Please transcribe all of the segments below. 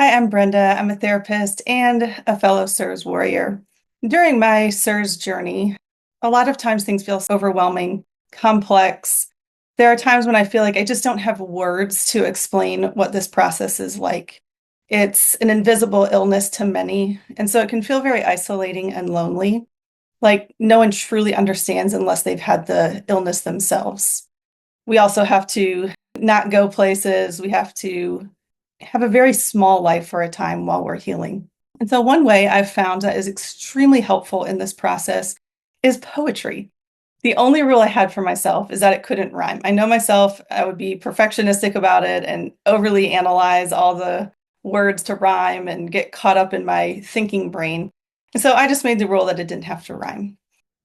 Hi, I'm Brenda. I'm a therapist and a fellow CIRS warrior. During my CIRS journey, a lot of times things feel overwhelming, complex. There are times when I feel like I just don't have words to explain what this process is like. It's an invisible illness to many, and so it can feel very isolating and lonely, like no one truly understands unless they've had the illness themselves. We also have to not go places. We have to have a very small life for a time while we're healing. And so, one way I've found that is extremely helpful in this process is poetry. The only rule I had for myself is that it couldn't rhyme. I know myself, I would be perfectionistic about it and overly analyze all the words to rhyme and get caught up in my thinking brain. And so I just made the rule that it didn't have to rhyme.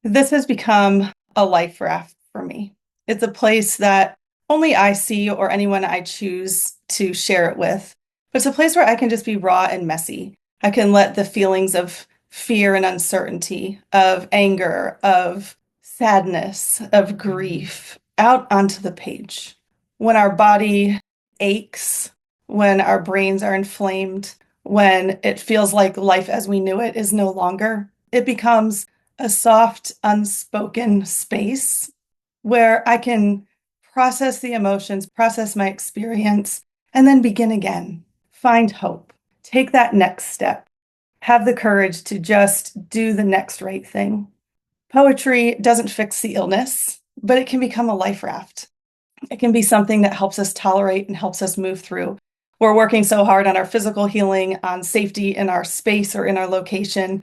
This has become a life raft for me. It's a place that only I see or anyone I choose to share it with. But it's a place where I can just be raw and messy. I can let the feelings of fear and uncertainty, of anger, of sadness, of grief out onto the page. When our body aches, when our brains are inflamed, when it feels like life as we knew it is no longer, it becomes a soft, unspoken space where I can process the emotions, process my experience, and then begin again. Find hope. Take that next step. Have the courage to just do the next right thing. Poetry doesn't fix the illness, but it can become a life raft. It can be something that helps us tolerate and helps us move through. We're working so hard on our physical healing, on safety in our space or in our location.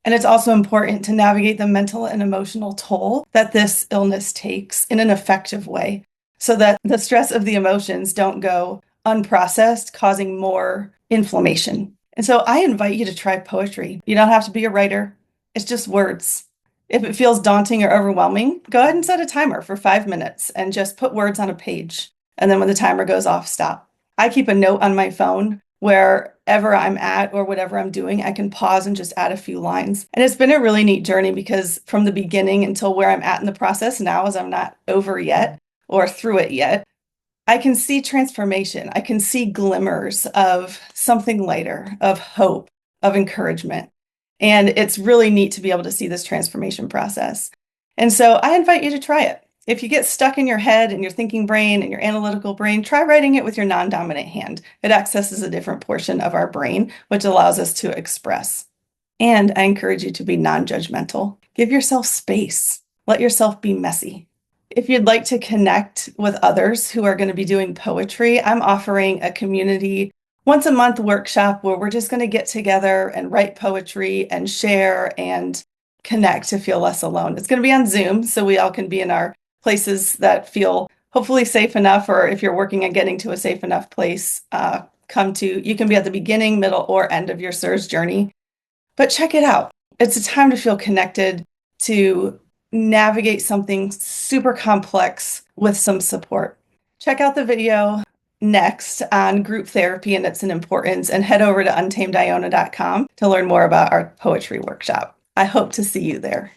And it's also important to navigate the mental and emotional toll that this illness takes in an effective way so that the stress of the emotions don't go unprocessed, causing more inflammation. And so I invite you to try poetry. You don't have to be a writer. It's just words. If it feels daunting or overwhelming, go ahead and set a timer for 5 minutes and just put words on a page. And then when the timer goes off, stop. I keep a note on my phone wherever I'm at or whatever I'm doing, I can pause and just add a few lines. And it's been a really neat journey because from the beginning until where I'm at in the process now, as I'm not over yet or through it yet, I can see transformation. I can see glimmers of something lighter, of hope, of encouragement. And it's really neat to be able to see this transformation process. And so I invite you to try it. If you get stuck in your head and your thinking brain and your analytical brain, try writing it with your non-dominant hand. It accesses a different portion of our brain, which allows us to express. And I encourage you to be non-judgmental. Give yourself space. Let yourself be messy. If you'd like to connect with others who are going to be doing poetry, I'm offering a community once a month workshop where we're just going to get together and write poetry and share and connect to feel less alone. It's going to be on Zoom, so we all can be in our places that feel hopefully safe enough, or if you're working on getting to a safe enough place, you can be at the beginning, middle, or end of your CIRS journey. But check it out. It's a time to feel connected, to navigate something super complex with some support. Check out the video next on group therapy and its importance, and head over to untamediona.com to learn more about our poetry workshop. I hope to see you there.